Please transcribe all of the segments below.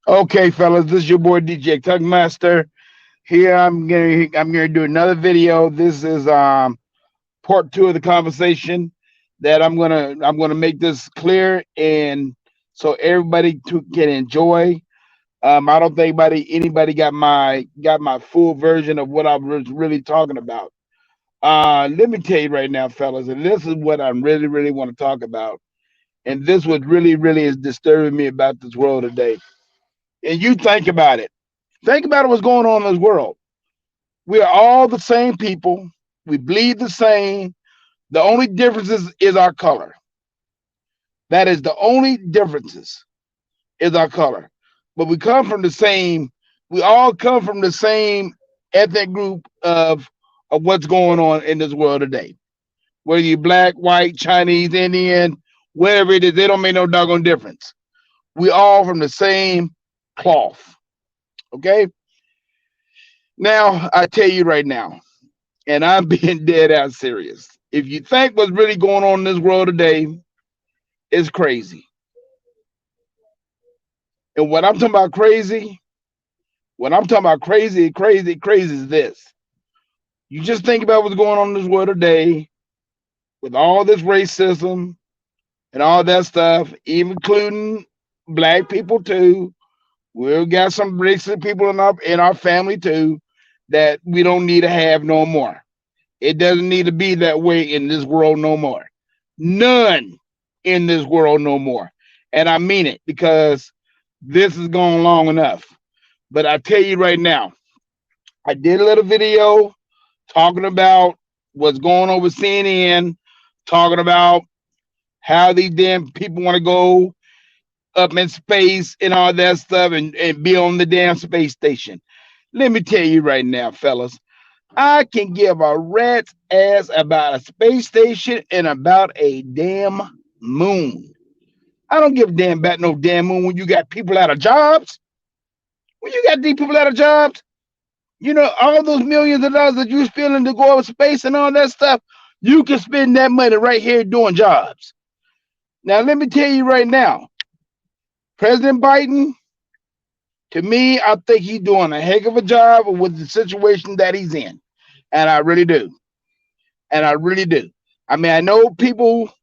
Okay, fellas, this is your boy DJ Tugmaster. Here I'm gonna do another video. This is part two of the conversation that I'm gonna make this clear and so everybody can enjoy. I don't think anybody got my full version of what I was really talking about. Let me tell you right now, fellas, and this is what I really want to talk about. And this what really is disturbing me about this world today. And you think about it. Think about what's going on in this world. We are all the same people. We bleed the same. The only differences is our color. That is the only differences is our color. But we come from the same. We all come from the same ethnic group of what's going on in this world today. Whether you're black, white, Chinese, Indian, whatever it is, they don't make no doggone difference. We all from the same cloth. Okay. Now I tell you right now, and I'm being dead ass serious. If you think what's really going on in this world today is crazy, and what I'm talking about crazy, when I'm talking about crazy is this. You just think about what's going on in this world today with all this racism and all that stuff, even including black people too. We've got some racist people in our family too that we don't need to have no more. It doesn't need to be that way in this world no more. None in this world no more. And I mean it because this has gone long enough. But I tell you right now, I did a little video talking about what's going on with CNN, talking about how these damn people want to go up in space and all that stuff and be on the damn space station. Let me tell you right now, fellas, I can give a rat's ass about a space station and about a damn moon. I don't give a damn about no damn moon when you got people out of jobs. When you got these people out of jobs, all those millions of dollars that you're spending to go up space and all that stuff, you can spend that money right here doing jobs. Now, let me tell you right now, President Biden, to me, I think he's doing a heck of a job with the situation that he's in. And I really do. And I really do. I mean, I know people,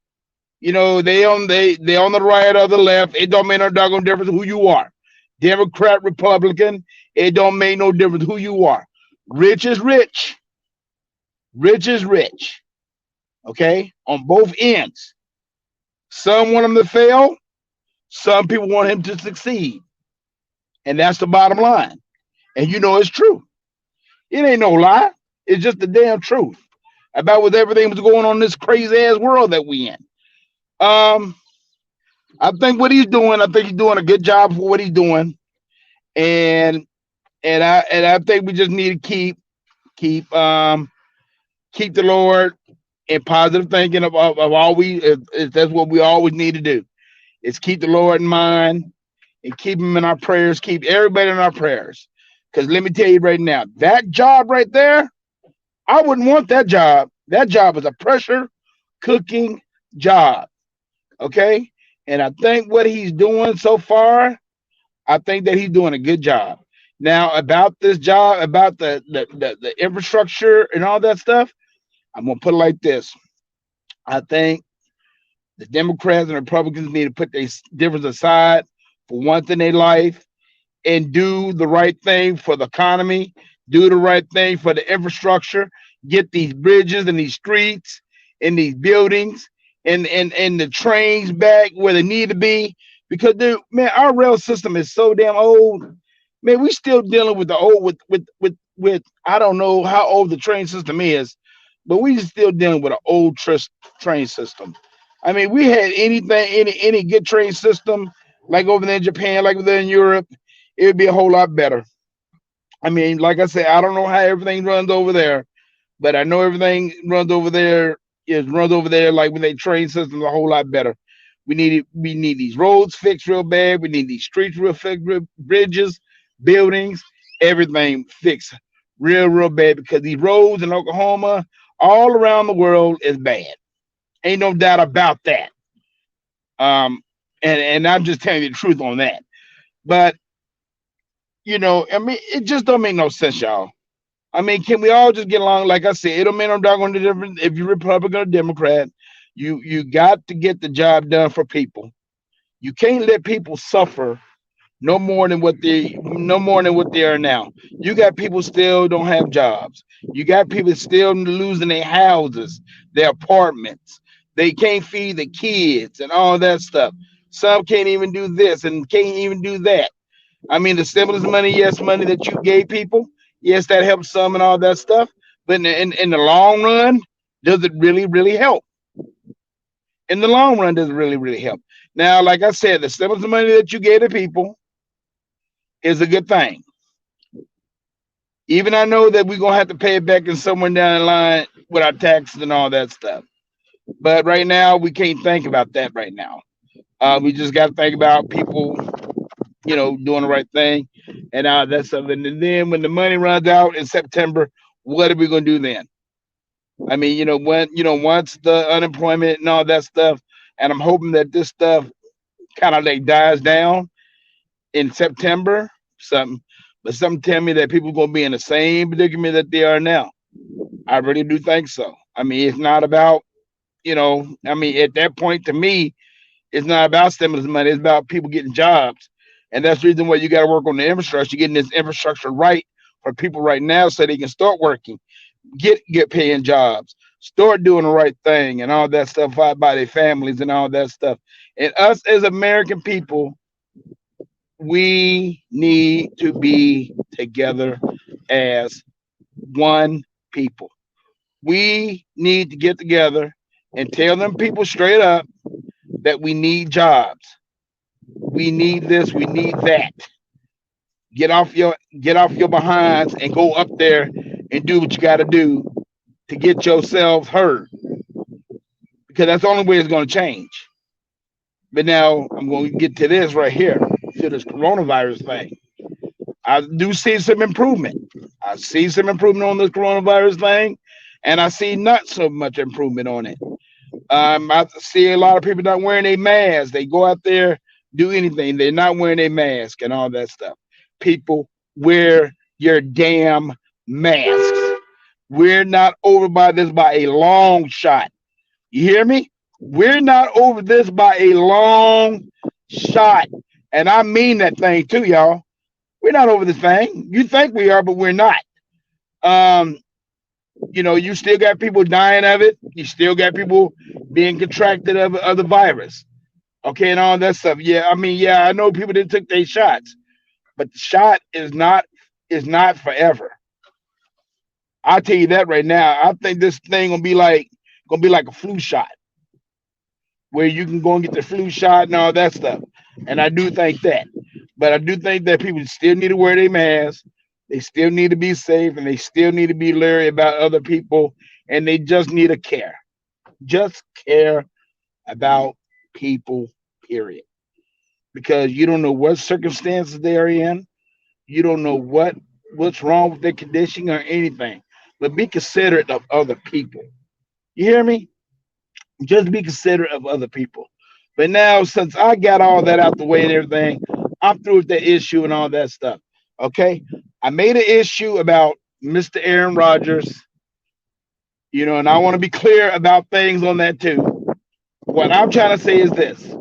they on the right or the left. It don't make no doggone difference who you are. Democrat, Republican, it don't make no difference who you are. Rich is rich. Rich is rich. Okay? On both ends. Some want him to fail. Some people want him to succeed. And that's the bottom line. And it's true. It ain't no lie. It's just the damn truth about what everything was going on in this crazy ass world that we in. Um, I think what he's doing, I think he's doing a good job for what he's doing. And and I think we just need to keep the Lord in positive thinking of all if that's what we always need to do is keep the Lord in mind and keep him in our prayers, keep everybody in our prayers. Because let me tell you right now, that job right there, I wouldn't want that job. That job is a pressure cooking job. Okay. And I think what he's doing so far, I think that he's doing a good job. Now, about this job, about the infrastructure and all that stuff, I'm gonna put it like this. I think the Democrats and Republicans need to put their difference aside for once in their life and do the right thing for the economy, do the right thing for the infrastructure, get these bridges and these streets and these buildings and the trains back where they need to be. Because man, our rail system is so damn old. Man, we still dealing with the old with I don't know how old the train system is, but we still dealing with an old train system. I mean, we had any good train system like over there in Japan, like over there in Europe, it would be a whole lot better. I mean, like I said, I don't know how everything runs over there, but I know everything runs over there like with a train system a whole lot better. We need these roads fixed real bad. We need these streets real fixed, bridges, buildings, everything fixed real bad because these roads in Oklahoma, all around the world, is bad. Ain't no doubt about that. Um, and I'm just telling you the truth on that. But I mean, it just don't make no sense, y'all. I mean, can we all just get along? Like I said, it don't make no doggone difference if you're Republican or Democrat. You got to get the job done for people. You can't let people suffer no more than what they are now. You got people still don't have jobs. You got people still losing their houses, their apartments. They can't feed the kids and all that stuff. Some can't even do this and can't even do that. I mean, the stimulus money, yes, money that you gave people, yes, that helps some and all that stuff. But in the long run, does it really help? In the long run, does it really help? Now, like I said, the stimulus money that you gave to people is a good thing. Even I know that we're gonna have to pay it back in somewhere down the line with our taxes and all that stuff. But right now, we can't think about that right now. We just got to think about people, doing the right thing and all that stuff. And then when the money runs out in September, what are we gonna do then? I mean, once the unemployment and all that stuff, and I'm hoping that this stuff kind of like dies down in September, something. But something tell me that people gonna be in the same predicament that they are now. I really do think so. I mean, it's not about, I mean, at that point, to me, it's not about stimulus money. It's about people getting jobs, and that's the reason why you got to work on the infrastructure, getting this infrastructure right for people right now, so they can start working, get paying jobs, start doing the right thing, and all that stuff out by their families and all that stuff. And us as American people, we need to be together as one people. We need to get together and tell them people straight up that we need jobs. We need this, we need that. Get off your behinds and go up there and do what you got to do to get yourselves heard, because that's the only way it's going to change. But now I'm going to get to this right here, to this coronavirus thing. I do see some improvement. I see some improvement on this coronavirus thing, and I see not so much improvement on it. I see a lot of people not wearing a mask. They go out there, do anything. They're not wearing a mask and all that stuff. People, wear your damn masks. We're not over by this by a long shot. You hear me? We're not over this by a long shot. And I mean that thing too, y'all. We're not over this thing. You think we are, but we're not. Um, you still got people dying of it. You still got people being contracted of the virus. Okay, and all that stuff. Yeah, I mean, yeah, I know people didn't took their shots, but the shot is not forever. I'll tell you that right now. I think this thing gonna be like a flu shot, where you can go and get the flu shot and all that stuff. And I do think that. But I do think that people still need to wear their masks. They still need to be safe, and they still need to be leery about other people, and they just need to care. Just care about people, period. Because you don't know what circumstances they are in. You don't know what's wrong with their condition or anything. But be considerate of other people. You hear me? Just be considerate of other people. But now, since I got all that out the way and everything, I'm through with the issue and all that stuff. Okay, I made an issue about Mr. Aaron Rodgers, and I want to be clear about things on that too. What I'm trying to say is this: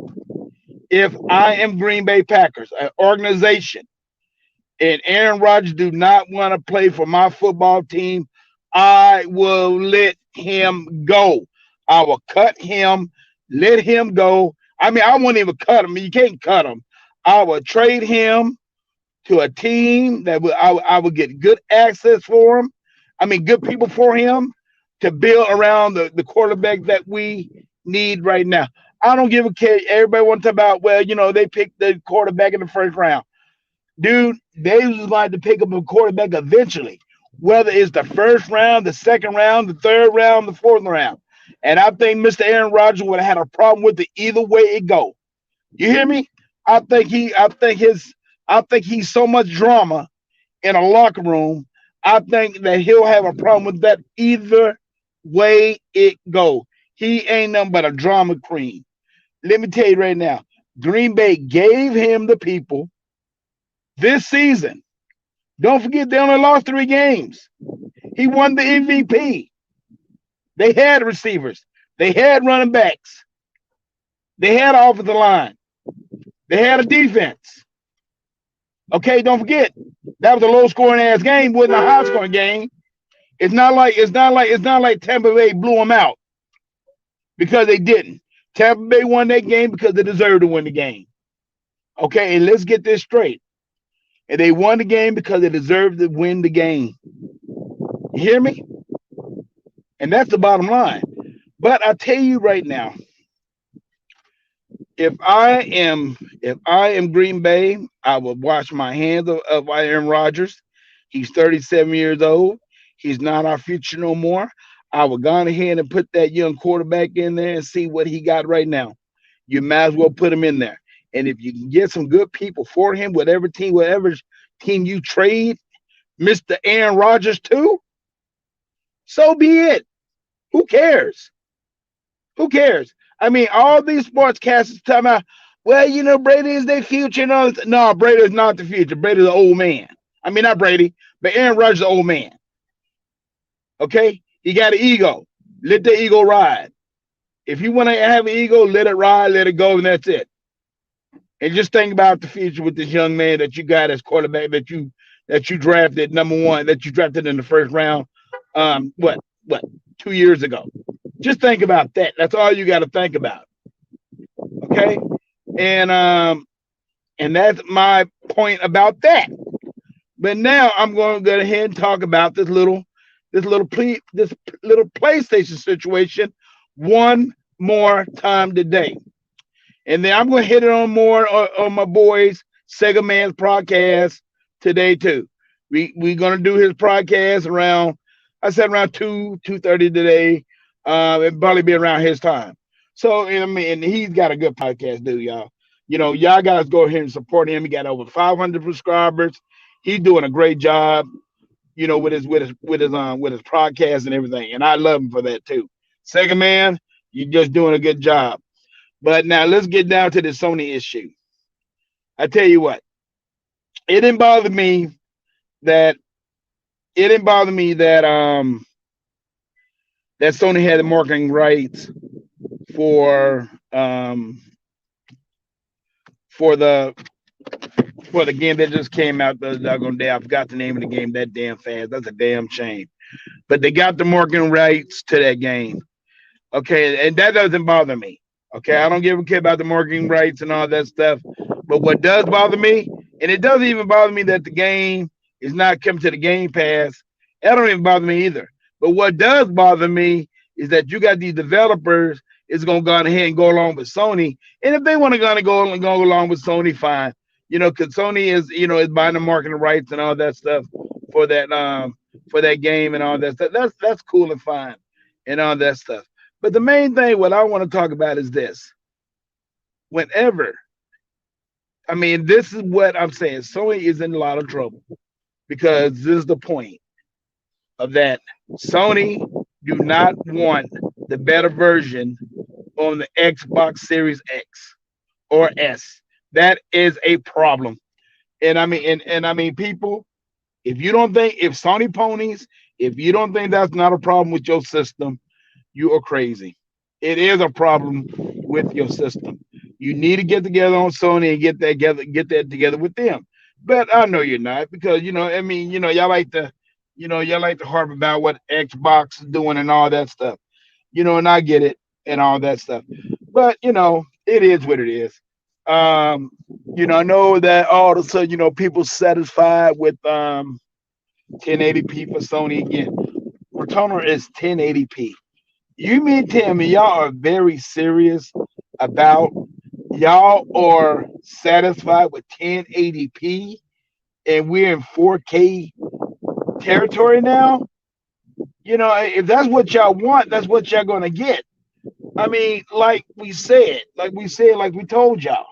if I am Green Bay Packers, an organization, and Aaron Rodgers do not want to play for my football team, I will let him go. I will cut him, let him go. I mean, I won't even cut him. You can't cut him. I will trade him to a team that I will get good access for him. I mean, good people for him to build around the quarterback that we need right now. I don't give a care. Everybody wants to talk about, well, they picked the quarterback in the first round. Dude, they was going to pick up a quarterback eventually, whether it's the first round, the second round, the third round, the fourth round. And I think Mr. Aaron Rodgers would have had a problem with it either way it go. You hear me? I think he's so much drama in a locker room. I think that he'll have a problem with that either way it go. He ain't nothing but a drama queen. Let me tell you right now, Green Bay gave him the people this season. Don't forget they only lost 3 games. He won the MVP. They had receivers. They had running backs. They had offensive line. They had a defense. Okay, don't forget that was a low scoring ass game, wasn't a high scoring game. It's not like Tampa Bay blew them out because they didn't. Tampa Bay won that game because they deserved to win the game. Okay, and let's get this straight. And they won the game because they deserved to win the game. You hear me? And that's the bottom line. But I tell you right now, if I am Green Bay, I will wash my hands of Aaron Rodgers. He's 37 years old. He's not our future no more. I will go ahead and put that young quarterback in there and see what he got right now. You might as well put him in there. And if you can get some good people for him, whatever team you trade Mr. Aaron Rodgers to, so be it. Who cares? Who cares? I mean, all these sportscasters talking about, well, Brady is their future. No, Brady is not the future. Brady's an old man. I mean, not Brady, but Aaron Rodgers is an old man. Okay? He got an ego. Let the ego ride. If you want to have an ego, let it ride, let it go, and that's it. And just think about the future with this young man that you got as quarterback that you drafted #1, that you drafted in the first round. What 2 years ago? Just think about that. That's all you got to think about. Okay, and that's my point about that. But now I'm going to go ahead and talk about this little PlayStation situation one more time today. And then I'm going to hit it on more on my boys Sega Man's podcast today too. We're going to do his podcast around, I said around 2:30 today. It'll probably be around his time. So, I mean, and he's got a good podcast, dude, y'all. Y'all guys go ahead and support him. He got over 500 subscribers. He's doing a great job, with his podcast and everything. And I love him for that too. Sega Man, you're just doing a good job. But now let's get down to the Sony issue. I tell you what, it didn't bother me that that Sony had the marketing rights for for the for the game that just came out the doggone day. I forgot the name of the game that damn fast. That's a damn shame. But they got the marketing rights to that game. Okay, and that doesn't bother me. Okay, I don't give a care about the marketing rights and all that stuff. But what does bother me, and it doesn't even bother me that the game is not coming to the Game Pass. That don't even bother me either. But what does bother me is that you got these developers is gonna go ahead and go along with Sony, and if they want to go along with Sony, fine. Because Sony is buying the marketing rights and all that stuff for that game and all that stuff. That's cool and fine and all that stuff. But the main thing, what I want to talk about is this. Whenever, I mean, this is what I'm saying. Sony is in a lot of trouble because this is the point of that. Sony do not want the better version on the Xbox Series X or S. That is a problem. And I mean, and I mean, people, if Sony ponies, if you don't think that's not a problem with your system, you are crazy. It is a problem with your system. You need to get together on Sony and get that together with them. But I know you're not because I mean, y'all like to harp about what Xbox is doing and all that stuff. And I get it and all that stuff. But it is what it is. I know that all of a sudden, people satisfied with 1080p for Sony again. Returner is 1080p. You mean tell me y'all are very serious about y'all are satisfied with 1080p and we're in 4K territory now? If that's what y'all want, that's what y'all gonna get. I mean, like we told y'all,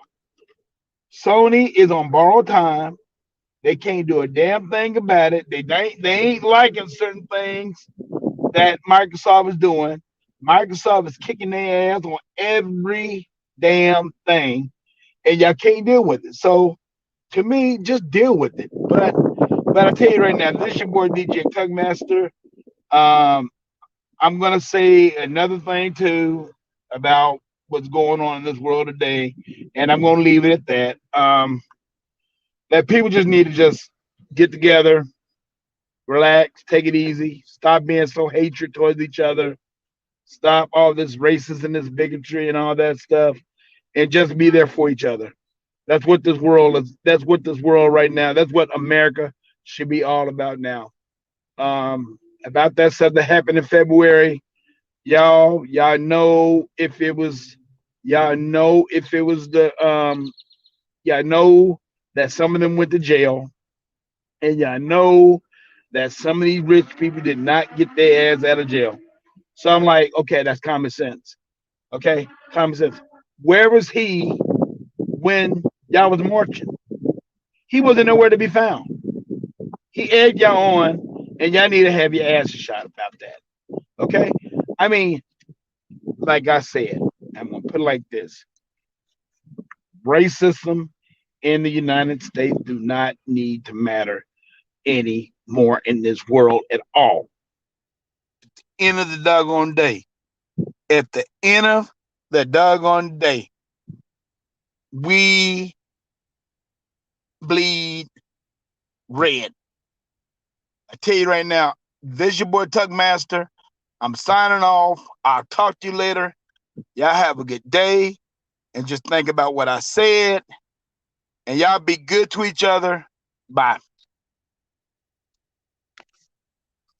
Sony is on borrowed time. They can't do a damn thing about it. They ain't liking certain things that Microsoft is doing. Microsoft is kicking their ass on every damn thing, and y'all can't deal with it. So, to me, just deal with it. But But I tell you right now, this is your boy DJ Tugmaster. Um, I'm gonna say another thing too about what's going on in this world today, and I'm gonna leave it at that. That people just need to just get together, relax, take it easy, stop being so hatred towards each other, stop all this racism, this bigotry, and all that stuff, and just be there for each other. That's what this world is. That's what this world right now. That's what America should be all about now. About that stuff that happened in February, y'all know if it was, y'all know if it was the y'all know that some of them went to jail, and y'all know that some of these rich people did not get their ass out of jail. So I'm like, okay, that's common sense. Okay, common sense. Where was he when y'all was marching? He wasn't nowhere to be found. He egged y'all on, and y'all need to have your asses shot about that. Okay, I mean, like I said, I'm gonna put it like this: racism in the United States do not need to matter anymore in this world at all. End of the doggone day. At the end of the doggone day, we bleed red. I tell you right now, this is your boy Tuck Master. I'm signing off. I'll talk to you later. Y'all have a good day. And just think about what I said. And y'all be good to each other. Bye.